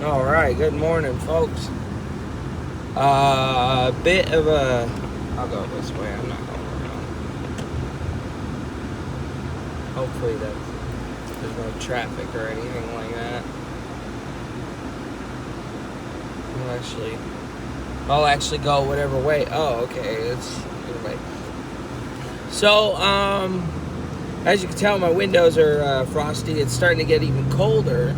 All right, good morning, folks. Bit of a. I'll go this way. I'm not going around. Hopefully there's no traffic or anything like that. I'll actually go whatever way. Oh, okay. It's good way. So, as you can tell, my windows are frosty. It's starting to get even colder.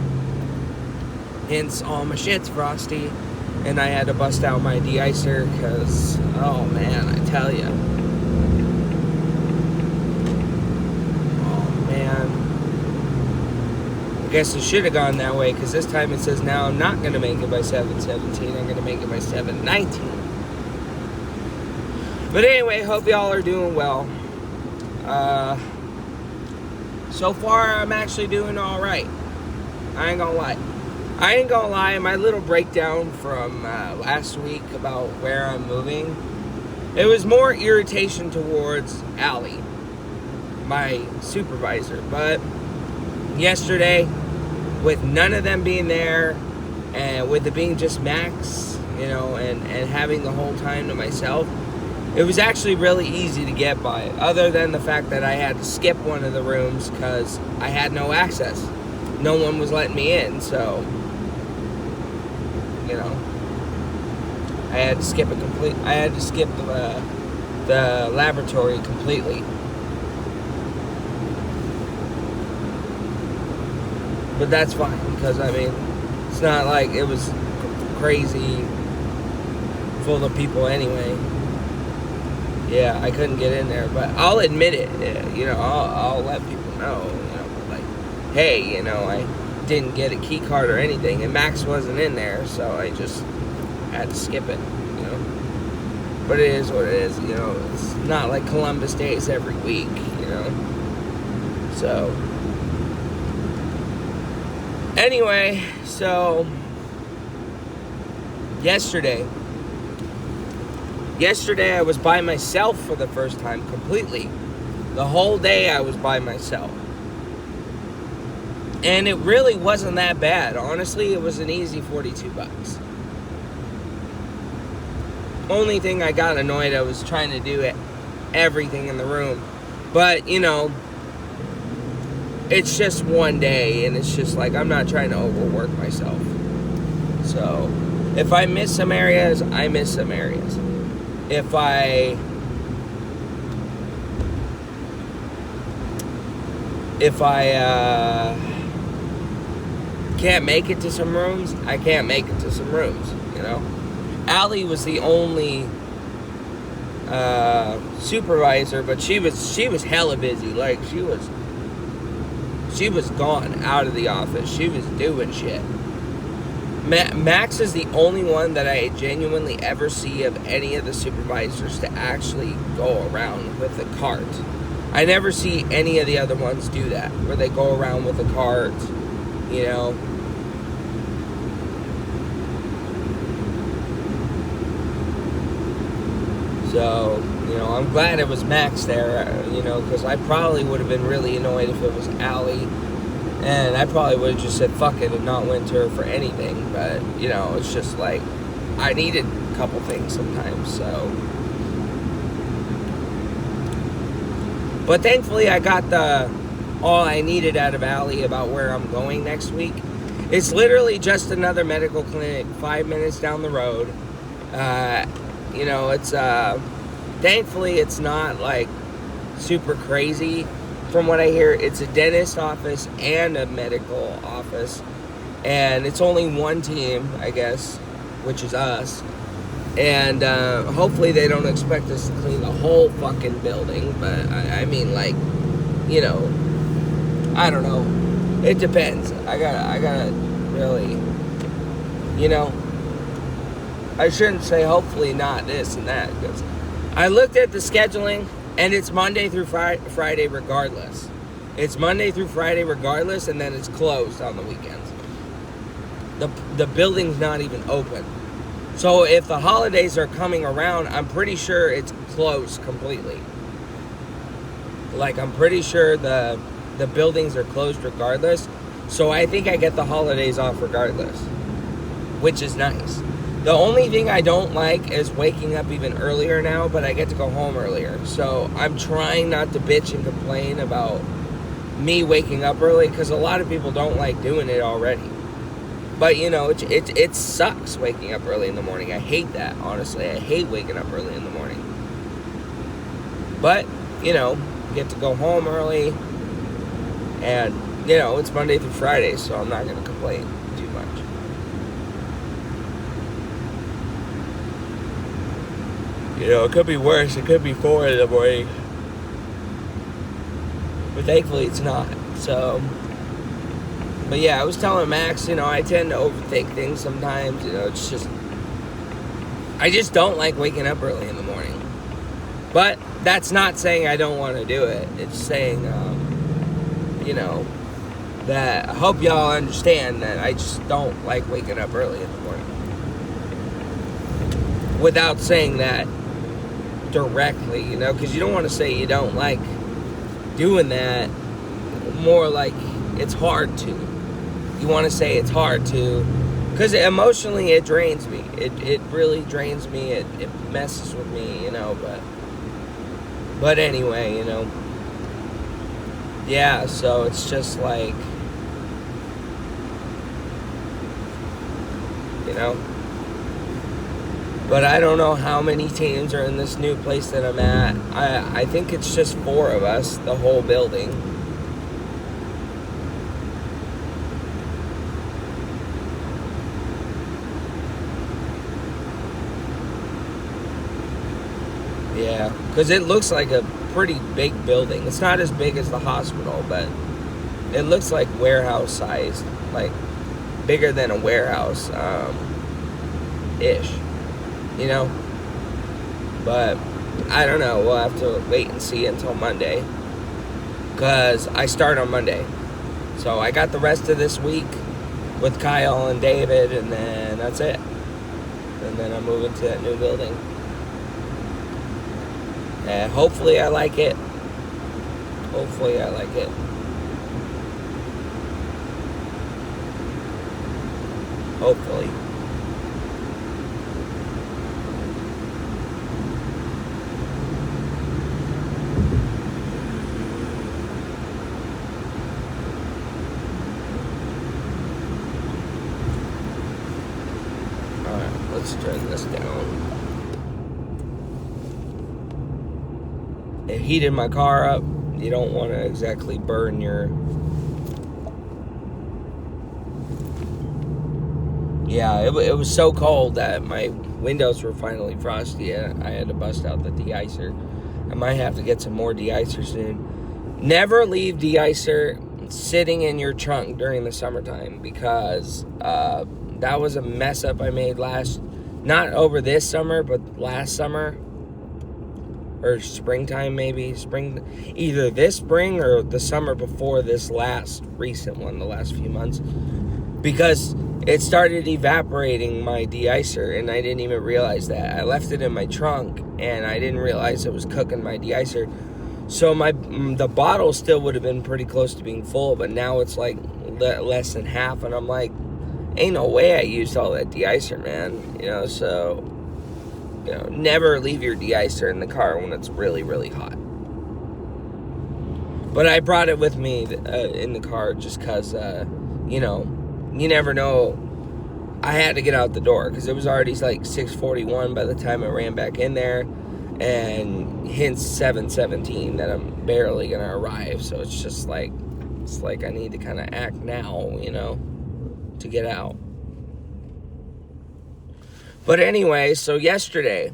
Hence, all my shit's frosty. And I had to bust out my de-icer because, oh man, I tell you. Oh man. I guess it should have gone that way because this time it says now I'm not going to make it by 7:17. I'm going to make it by 7:19. But anyway, hope y'all are doing well. So far, I'm actually doing all right. I ain't gonna lie. My little breakdown from last week about where I'm moving, it was more irritation towards Allie, my supervisor. But yesterday, with none of them being there, and with it being just Max, and having the whole time to myself, it was actually really easy to get by, other than the fact that I had to skip one of the rooms because I had no access. No one was letting me in, so, I had to skip the laboratory completely. But that's fine, because, it's not like it was crazy full of people anyway. Yeah, I couldn't get in there, but I'll admit it. I'll let people know. Like, hey, I didn't get a key card or anything, and Max wasn't in there, so I just had to skip it. But it is what it is. It's not like Columbus Days every week. So anyway, Yesterday I was by myself for the first time completely. The whole day I was by myself. And it really wasn't that bad. Honestly, it was an easy $42. Only thing I got annoyed, I was trying to do everything in the room. But, it's just one day, and it's just like, I'm not trying to overwork myself. So, if I miss some areas, I miss some areas. If I can't make it to some rooms, I can't make it to some rooms, Allie was the only supervisor, but she was hella busy. Like, she was gone out of the office. She was doing shit. Max is the only one that I genuinely ever see of any of the supervisors to actually go around with the cart. I never see any of the other ones do that, where they go around with the cart, So, I'm glad it was Max there, because I probably would have been really annoyed if it was Allie. And I probably would have just said fuck it and not went to her for anything. But, it's just like, I needed a couple things sometimes, so. But thankfully I got all I needed out of Allie about where I'm going next week. It's literally just another medical clinic 5 minutes down the road. It's, thankfully it's not like super crazy. From what I hear, it's a dentist office and a medical office, and it's only one team, I guess, which is us, and hopefully they don't expect us to clean the whole fucking building, but I don't know, it depends. I gotta really, I shouldn't say hopefully not this and that, because I looked at the scheduling, and it's Monday through Friday regardless. It's Monday through Friday regardless, and then it's closed on the weekends. The building's not even open. So if the holidays are coming around, I'm pretty sure it's closed completely. Like, I'm pretty sure the buildings are closed regardless. So I think I get the holidays off regardless. which is nice. The only thing I don't like is waking up even earlier now, but I get to go home earlier. So I'm trying not to bitch and complain about me waking up early, because a lot of people don't like doing it already. But, you know, it sucks waking up early in the morning. I hate that, honestly. I hate waking up early in the morning. But, you know, get to go home early. And, you know, it's Monday through Friday, so I'm not going to complain too much. You know, it could be worse. It could be 4 in the morning. But thankfully it's not. So, but yeah, I was telling Max, you know, I tend to overthink things sometimes. You know, it's just, I just don't like waking up early in the morning. But that's not saying I don't want to do it. It's saying, you know, that I hope y'all understand that I just don't like waking up early in the morning. Without saying that directly, you know, because you don't want to say you don't like doing that. More like it's hard to. You want to say it's hard to, because emotionally it drains me. It really drains me. It messes with me, you know. But anyway, you know. Yeah, so it's just like, you know. But I don't know how many teams are in this new place that I'm at. I think it's just 4 of us, the whole building. Yeah, because it looks like a pretty big building. It's not as big as the hospital, but it looks like warehouse size, like bigger than a warehouse, ish. You know, but I don't know. We'll have to wait and see until Monday, because I start on Monday. So I got the rest of this week with Kyle and David, and then that's it. And then I'm moving to that new building. And hopefully I like it. Hopefully I like it. Hopefully. Let's turn this down. It heated my car up. You don't want to exactly burn your... Yeah, it was so cold that my windows were finally frosty. I had to bust out the de-icer. I might have to get some more de-icer soon. Never leave de-icer sitting in your trunk during the summertime, because that was a mess up I made not over this summer, but last summer, or springtime maybe, either this spring or the summer before this last recent one, the last few months, because it started evaporating my de-icer, and I didn't even realize that. I left it in my trunk, and I didn't realize it was cooking my de-icer. So the bottle still would have been pretty close to being full, but now it's like less than half, and I'm like, ain't no way I used all that de-icer, man. You know, so, you know, never leave your de-icer in the car when it's really, really hot. But I brought it with me in the car just because, you know, you never know. I had to get out the door because it was already like 6:41 by the time I ran back in there, and hence 7:17 that I'm barely gonna arrive. So it's just like, I need to kind of act now, you know, to get out. But anyway, so yesterday,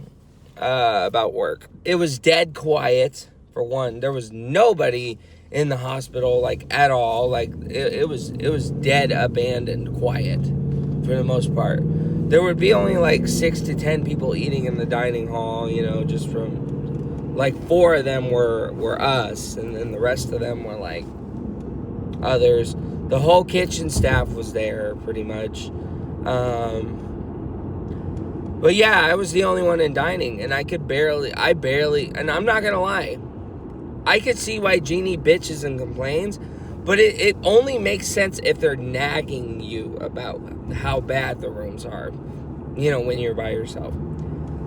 about work, it was dead quiet. For one, there was nobody in the hospital, like, at all. Like, it was dead, abandoned, quiet for the most part. There would be only like 6 to 10 people eating in the dining hall, you know, just from, like, 4 of them were us, and then the rest of them were like others. The whole kitchen staff was there pretty much. But yeah, I was the only one in dining, and I barely, and I'm not gonna lie, I could see why Jeannie bitches and complains, But it only makes sense if they're nagging you about how bad the rooms are, when you're by yourself.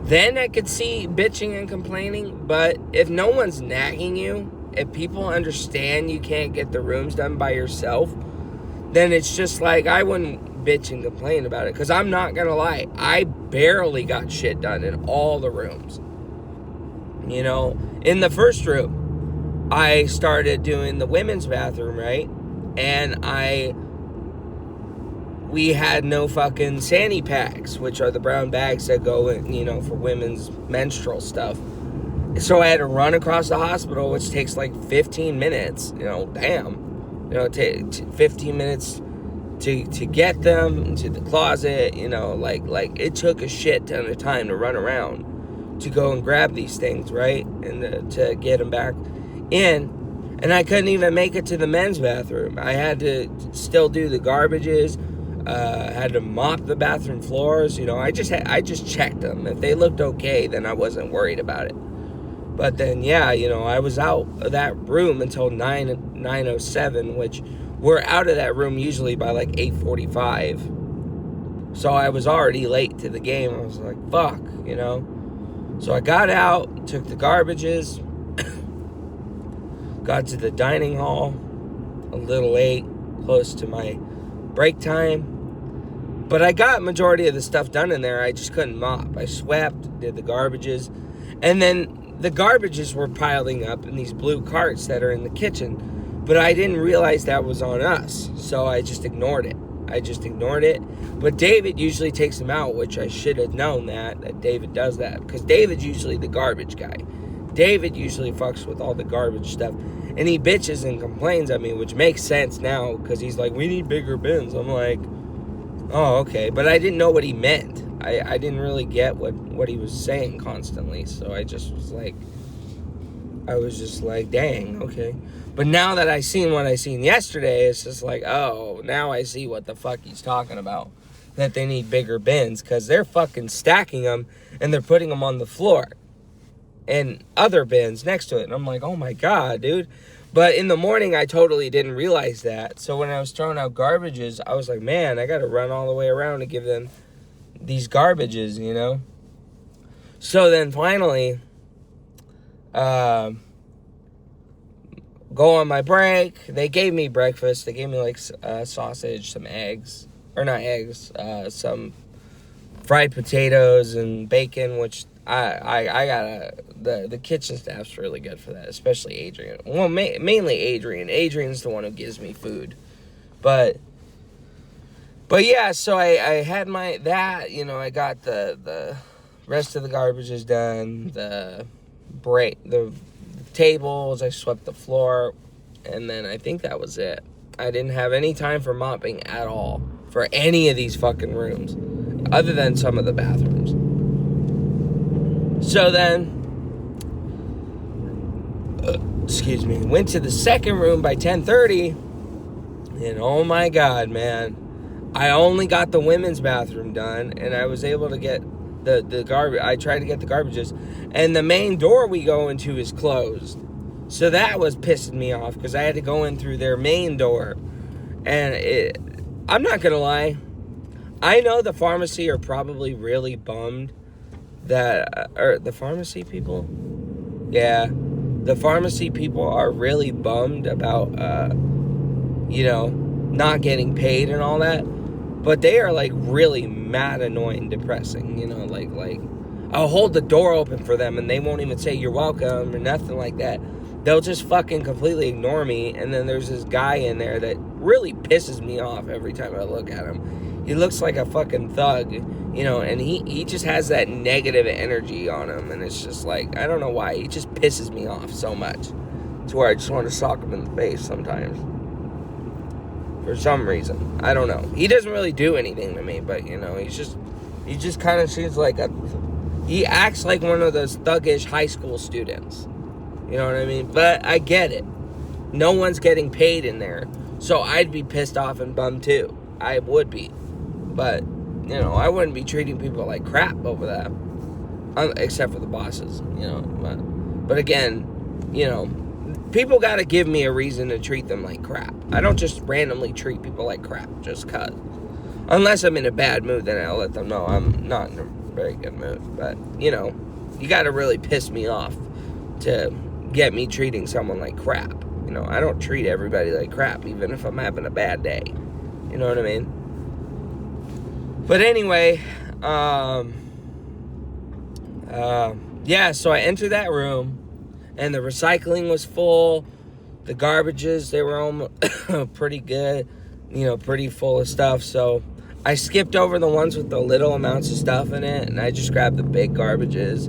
Then I could see bitching and complaining, but if no one's nagging you, if people understand you can't get the rooms done by yourself, then it's just like, I wouldn't bitch and complain about it. Because I'm not going to lie, I barely got shit done in all the rooms. In the first room, I started doing the women's bathroom, right? And we had no fucking Sandy packs, which are the brown bags that go in, for women's menstrual stuff. So I had to run across the hospital, which takes like 15 minutes. It takes 15 minutes to get them to the closet. Like it took a shit ton of time to run around to go and grab these things, right? And to get them back in. And I couldn't even make it to the men's bathroom. I had to still do the garbages. Had to mop the bathroom floors. I just checked them. If they looked okay, then I wasn't worried about it. But then, I was out of that room until 9:07, which we're out of that room usually by like 8:45. So I was already late to the game. I was like, fuck, So I got out, took the garbages, got to the dining hall a little late, close to my break time. But I got majority of the stuff done in there. I just couldn't mop. I swept, did the garbages, and then the garbages were piling up in these blue carts that are in the kitchen, but I didn't realize that was on us, so I just ignored it. But David usually takes them out, which I should have known that David does that, because David's usually the garbage guy. David usually fucks with all the garbage stuff, and he bitches and complains at me, which makes sense now, because he's like, we need bigger bins. I'm like, oh, okay, but I didn't know what he meant. I didn't really get what he was saying constantly, so I was just like, dang, okay. But now that I seen what I seen yesterday, it's just like, oh, now I see what the fuck he's talking about, that they need bigger bins, because they're fucking stacking them, and they're putting them on the floor, and other bins next to it, and I'm like, oh my god, dude. But in the morning, I totally didn't realize that, so when I was throwing out garbages, I was like, man, I gotta run all the way around to give them these garbages, So then finally, go on my break. They gave me breakfast. They gave me like sausage, some eggs, or not eggs, some fried potatoes and bacon, which I gotta, the kitchen staff's really good for that, especially Adrian. Well, mainly Adrian. Adrian's the one who gives me food, but yeah, so I had I got the rest of the garbages done, the tables, I swept the floor, and then I think that was it. I didn't have any time for mopping at all for any of these fucking rooms, other than some of the bathrooms. So then, went to the second room by 10:30, and oh my god, man, I only got the women's bathroom done, and I was able to get the garbage. I tried to get the garbages, and the main door we go into is closed. So that was pissing me off, because I had to go in through their main door. And I'm not going to lie, I know the pharmacy are probably really bummed that, or the pharmacy people? Yeah, the pharmacy people are really bummed about, not getting paid and all that. But they are, like, really mad, annoying, depressing, like, I'll hold the door open for them, and they won't even say, you're welcome, or nothing like that. They'll just fucking completely ignore me, and then there's this guy in there that really pisses me off every time I look at him. He looks like a fucking thug, and he just has that negative energy on him, and it's just like, I don't know why, he just pisses me off so much, to where I just want to sock him in the face sometimes. For some reason. I don't know. He doesn't really do anything to me, but, he just kind of seems like he acts like one of those thuggish high school students. You know what I mean? But I get it. No one's getting paid in there. So I'd be pissed off and bummed too. I would be. But, I wouldn't be treating people like crap over that. Except for the bosses, But again, people got to give me a reason to treat them like crap. I don't just randomly treat people like crap just cause. Unless I'm in a bad mood, then I'll let them know I'm not in a very good mood. But, you know, you got to really piss me off to get me treating someone like crap. You know, I don't treat everybody like crap, even if I'm having a bad day. You know what I mean? But anyway, yeah, so I entered that room, and the recycling was full. The garbages, they were all pretty good, you know, pretty full of stuff. So I skipped over the ones with the little amounts of stuff in it, and I just grabbed the big garbages.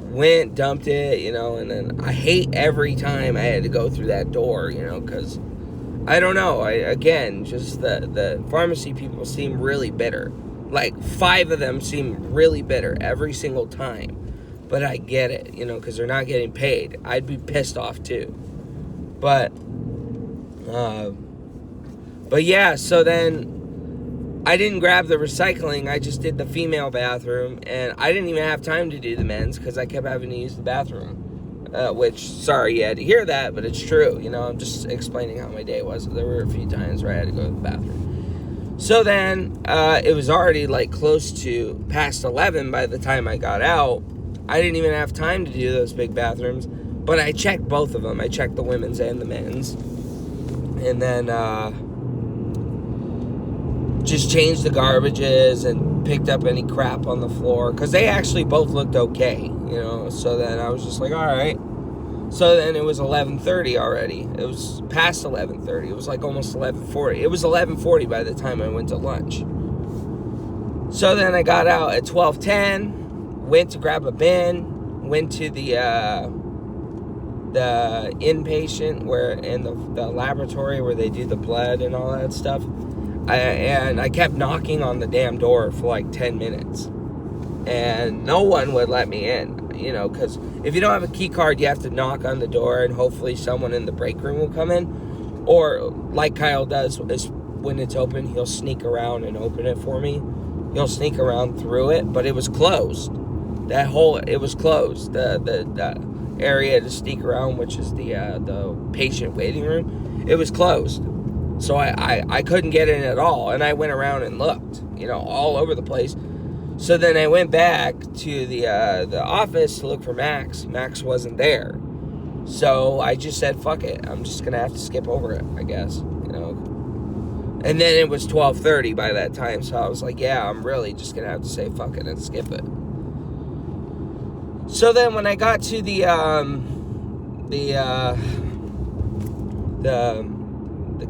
Went, dumped it, you know, and then I hate every time I had to go through that door, you know, because I don't know. Just the pharmacy people seem really bitter. Like 5 of them seem really bitter every single time. But I get it, you know, because they're not getting paid. I'd be pissed off too. But yeah, so then I didn't grab the recycling. I just did the female bathroom, and I didn't even have time to do the men's because I kept having to use the bathroom. Which, sorry you had to hear that, but it's true. You know, I'm just explaining how my day was. There were a few times where I had to go to the bathroom. So then, it was already like close to past 11 by the time I got out. I didn't even have time to do those big bathrooms, but I checked both of them. I checked the women's and the men's. And then, just changed the garbages and picked up any crap on the floor, because they actually both looked okay, you know. So then I was just like, all right. So then it was 11:30 already. It was past 11:30. It was like almost 11:40. It was 11:40 by the time I went to lunch. So then I got out at 12:10, went to grab a bin, went to the inpatient in the laboratory where they do the blood and all that stuff. And I kept knocking on the damn door for like 10 minutes. And no one would let me in, you know, because if you don't have a key card, you have to knock on the door, and hopefully someone in the break room will come in. Or, like Kyle does, is when it's open, he'll sneak around and open it for me. He'll sneak around through it, but it was closed. It was closed. The area to sneak around, which is the patient waiting room, it was closed. So I couldn't get in at all, and I went around and looked, you know, all over the place. So then I went back to the office to look for Max. Max wasn't there. So I just said, fuck it. I'm just going to have to skip over it, I guess, you know. And then it was 12:30 by that time, so I was like, yeah, I'm really just going to have to say fuck it and skip it. So then when I got to the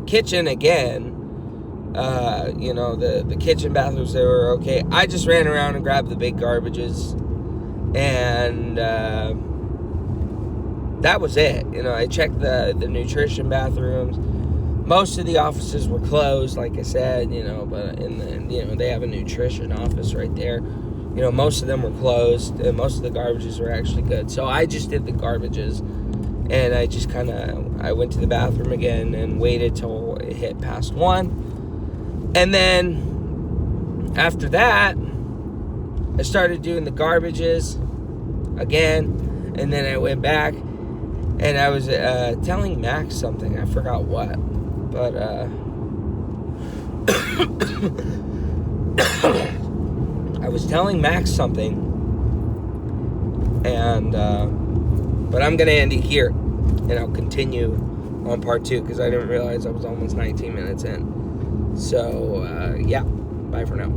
kitchen again, you know, the kitchen bathrooms, they were okay. I just ran around and grabbed the big garbages, and that was it. You know, I checked the nutrition bathrooms. Most of the offices were closed, like I said, you know, but you know, they have a nutrition office right there. You know, most of them were closed, and most of the garbages were actually good. So I just did the garbages, and I just I went to the bathroom again and waited till it hit past 1. And then after that, I started doing the garbages again, and then I went back, and I was telling Max something. I forgot what, but I was telling Max something, and but I'm gonna end it here, and I'll continue on part 2, because I didn't realize I was almost 19 minutes in. So yeah, bye for now.